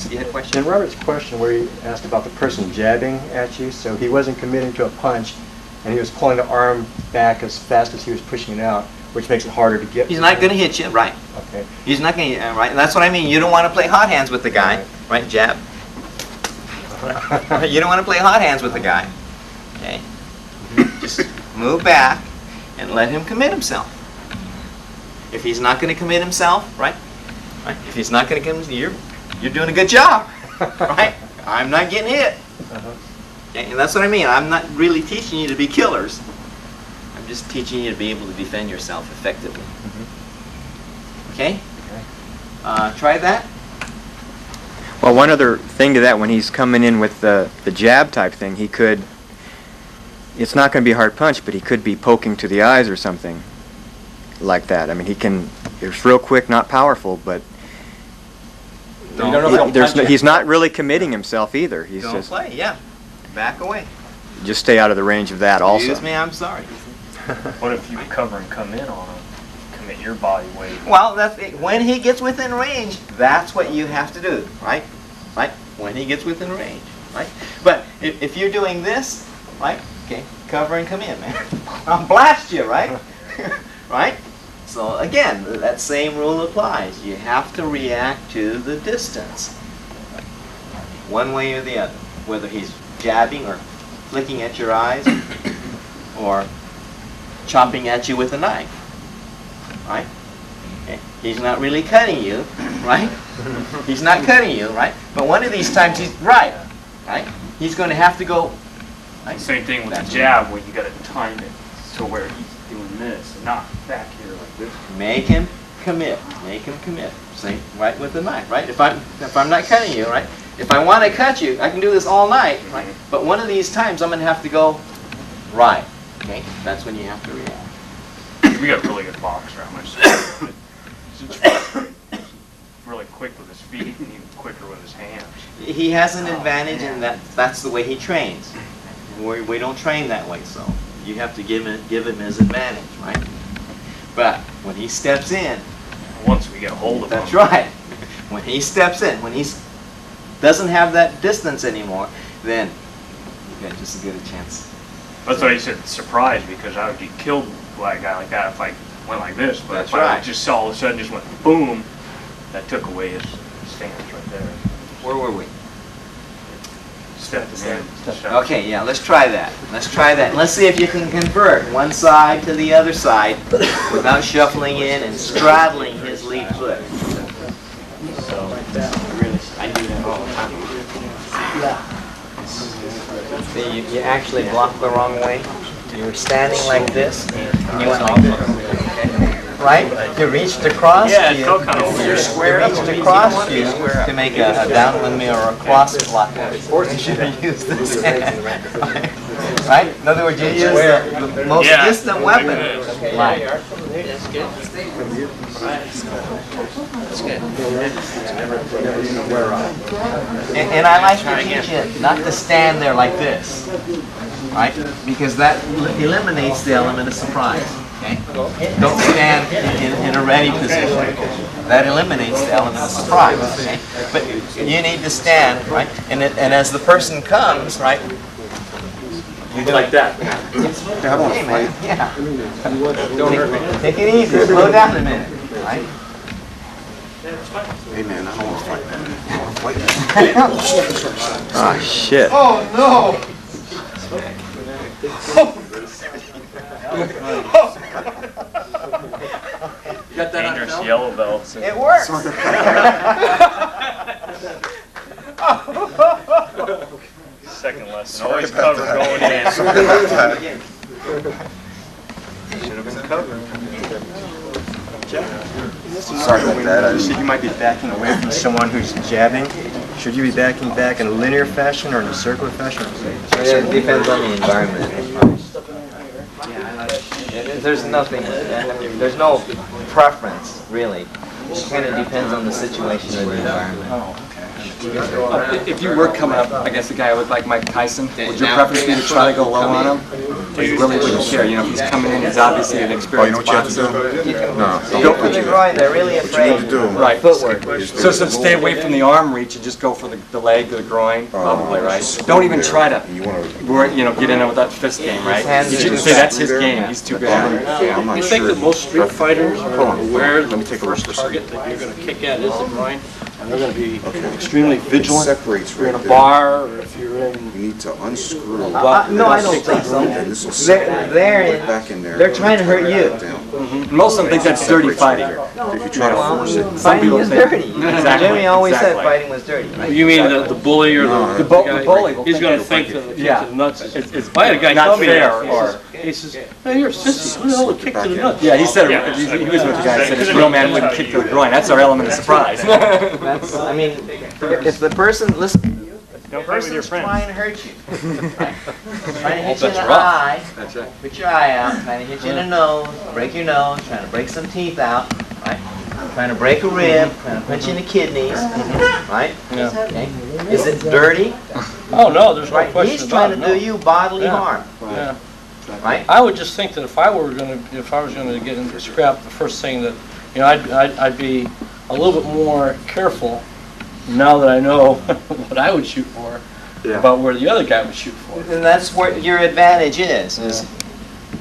Yes, you had a question? In Robert's question where he asked about the person jabbing at you, so he wasn't committing to a punch, and he was pulling the arm back as fast as he was pushing it out, which makes it harder to get. He's not going to hit you, right? Okay. He's not going to, right? And that's what I mean. You don't want to play hot hands with the guy, right? Jab. You don't want to play hot hands with the guy. Okay. Just move back and let him commit himself. If he's not going to commit himself, right? Right? If he's not going to commit, you're doing a good job, right? I'm not getting hit. Okay? And that's what I mean. I'm not really teaching you to be killers. I'm just teaching you to be able to defend yourself effectively. Okay? Try that. Well, one other thing to that, when he's coming in with the jab type thing, he could, it's not going to be a hard punch, but he could be poking to the eyes or something like that. I mean, he can, it's real quick, not powerful, but he's not really committing himself either. He's Don't just play, yeah. Back away. Just stay out of the range of that also. Excuse me, I'm sorry. What if you cover and come in on him? Commit your body weight. Well, that's it. When he gets within range, that's what you have to do, right? Right? When he gets within range, right? But if you're doing this, right? Okay, cover and come in, man. I'll blast you, right? Right? So again, that same rule applies. You have to react to the distance, one way or the other. Whether he's jabbing or flicking at your eyes, or chopping at you with a knife, right? Okay. He's not really cutting you, right? He's not cutting you, right? But one of these times he's right. He's going to have to go. Right? Same thing with the jab, where you got to time it to where he's doing this, and not back here like this. Make him commit. Make him commit. Same, right with the knife, right? If I'm not cutting you, right? If I want to cut you, I can do this all night, right? But one of these times I'm going to have to go right. Okay, that's when you have to react. We got a really good boxer, I must say. He's really quick with his feet and even quicker with his hands. He has an advantage in that that's the way he trains. We don't train that way, so you have to give him his advantage, right? But when he steps in, once we get a hold of him. That's right. When he steps in, when he doesn't have that distance anymore, then you got just as good a chance. That's why he said surprise, because I would get killed by a guy like that if I went like this. But That's if I right. just all of a sudden just went boom, that took away his stance right there. Where were we? Stepping in. Okay, yeah, let's try that. Let's try that. Let's see if you can convert one side to the other side without shuffling in and straddling his lead foot. So, really, I do that all the time. See, you actually blocked the wrong way. You were standing like this, and you went like this. Right? You reached across you reached across you to make a downwind me or a cross block. You should have used this hand. Right? In other words, you use the most distant weapon. Right. That's good. That's good. And I like to teach you not to stand there like this. Right? Because that eliminates the element of surprise. Okay? Don't stand in a ready position. That eliminates the element of surprise. Okay? But you need to stand, right? And as the person comes, right? You do like that. Hey man, yeah. Take it easy. Slow down a minute. Right? Hey man, I don't want to fight that. I want to fight that. Ah, shit. Oh no! You got that on Dangerous film? yellow belts. It works. Second lesson. Always cover going in. Should have been covered. Sorry about that. You said you might be backing away from someone who's jabbing. Should you be backing back in a linear fashion or in a circular fashion? It depends on the environment. There's nothing, there's no preference, really. It kind of depends on the situation and the environment. If you were coming up against a guy with like Mike Tyson, would your preference be to try to go low on him? He really wouldn't care. You know, if he's coming in, he's obviously an experienced boxer. No. Don't for the groin, they're really afraid. Right. Footwork. So stay away from the arm reach and just go for the leg or the groin, probably, right? Don't even try to, get in there with that fist game, right? You shouldn't say that's his game. He's too good. Yeah, I'm not You sure. think that most street fighters Hold are on, aware let that me the take a look first at this. target that you're going to kick at is the groin, and they're going to be extremely It vigilant? separates If you're in right a there. bar, or if you're in You need to unscrew. No, I don't think so. And this will separate. They're Back in there. they're trying to hurt you. Down. Most of them think that's dirty fighting. If you try to force it. Some Fighting people is think- dirty. Exactly, Jimmy always said exactly. fighting was dirty. Right? You mean the bully or No, the the guy? bully will He's think going to it's think like that the kick yeah. to the nuts is. It's I had a guy not tell me fair, that. or- He says, "Hey, you're a sissy. Who the hell would kick to the nuts?" Yeah, he said, Yeah. he was with the guy that said his real man wouldn't kick to the groin. That's our element of surprise. That's, I mean, if the person, listen, the Don't play with your person's friends. trying to hurt you. Right? Trying to hit you in that's the rough. eye, That's right. put your eye out, trying to hit you in the nose, break your nose, trying to break some teeth out, right? Trying to break a rib, trying to punch you in the kidneys, right? Yeah. Okay. Is it dirty? Oh, no, there's no Right? question He's about trying it. to do you bodily Yeah. harm, Yeah. right? I would just think that if I was going to get into scrap, the first thing that, I'd be a little bit more careful now that I know what I would shoot for about where the other guy would shoot for. And that's where your advantage is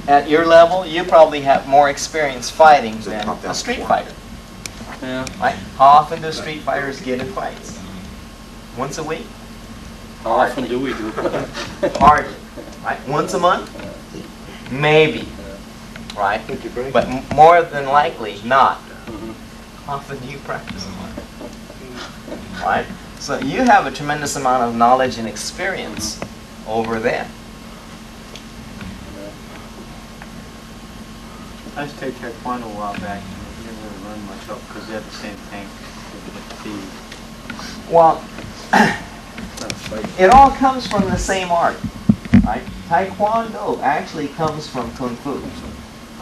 at your level, you probably have more experience fighting than a street fighter. Yeah. Right? How often do street fighters get in fights? Once a week? How often do we do it? Hardly. Right? Once a month? Maybe. Right? But more than likely not. How often do you practice? Right? So you have a tremendous amount of knowledge and experience over them. I used to take Taekwondo a while back, and I didn't really learn much of because they had the same thing with the feet. Well, it all comes from the same art, right? Taekwondo actually comes from Kung Fu,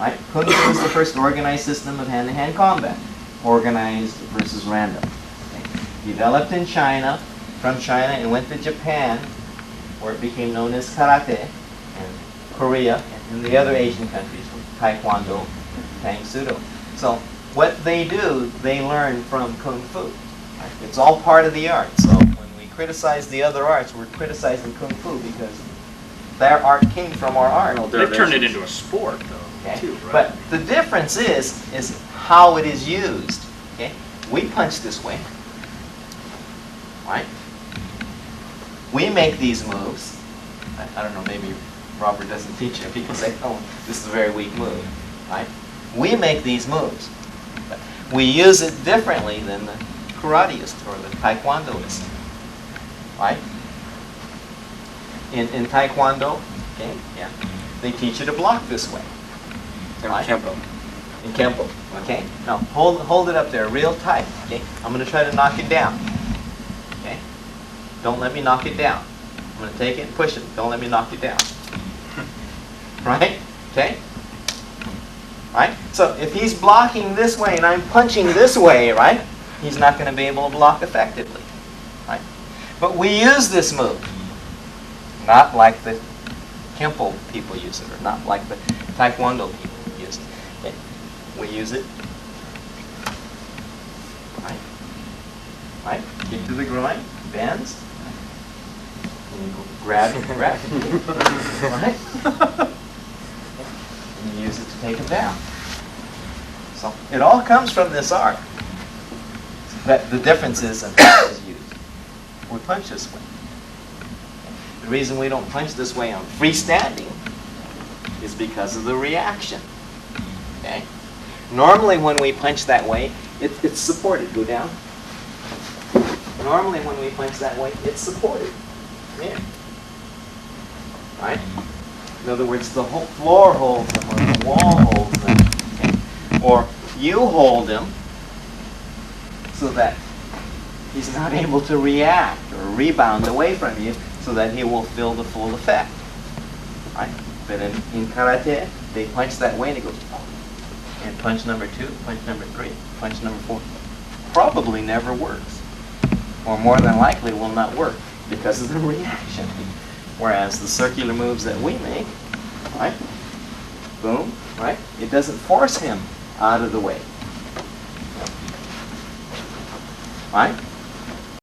right? Kung Fu is the first organized system of hand-to-hand combat, organized versus random. Okay? Developed in China, from China, and went to Japan, where it became known as karate, and Korea, and the other Asian countries, Taekwondo, Tang Sudo. So what they do, they learn from Kung Fu. It's all part of the art. So when we criticize the other arts, we're criticizing Kung Fu because their art came from our art. They've turned it into a sport, though, Okay? too, right? But the difference is how it is used. Okay? We punch this way, right? We make these moves. I don't know, maybe Robert doesn't teach you. People say, oh, this is a very weak move, right? We make these moves. But we use it differently than the karateist or the taekwondoist, right? In Taekwondo, okay, yeah, they teach you to block this way. Right? Kempo. In Kempo, okay? Now hold it up there real tight, okay? I'm going to try to knock it down, okay? Don't let me knock it down. I'm going to take it and push it. Don't let me knock it down. Right? Okay? Right? So if he's blocking this way and I'm punching this way, right? He's not going to be able to block effectively. Right? But we use this move. Not like the Kempo people use it, or not like the Taekwondo people use it. Okay? We use it. Right? Right? Get to the groin, bends. And you grab it. Right? And you use it to take them down. So it all comes from this art. But the difference is in how it's used. We punch this way. The reason we don't punch this way on freestanding is because of the reaction. Okay? Normally when we punch that way, it's supported. Go down. Normally when we punch that way, it's supported. Yeah. Right? In other words, the whole floor holds them, or the wall holds them. Okay? Or you hold him so that he's not able to react or rebound away from you so that he will feel the full effect. Right? But in karate, they punch that way and it goes, and punch number 2, punch number 3, punch number 4. Probably never works. Or more than likely will not work because of the reaction. Whereas the circular moves that we make, right? Boom, right? It doesn't force him out of the way. Right?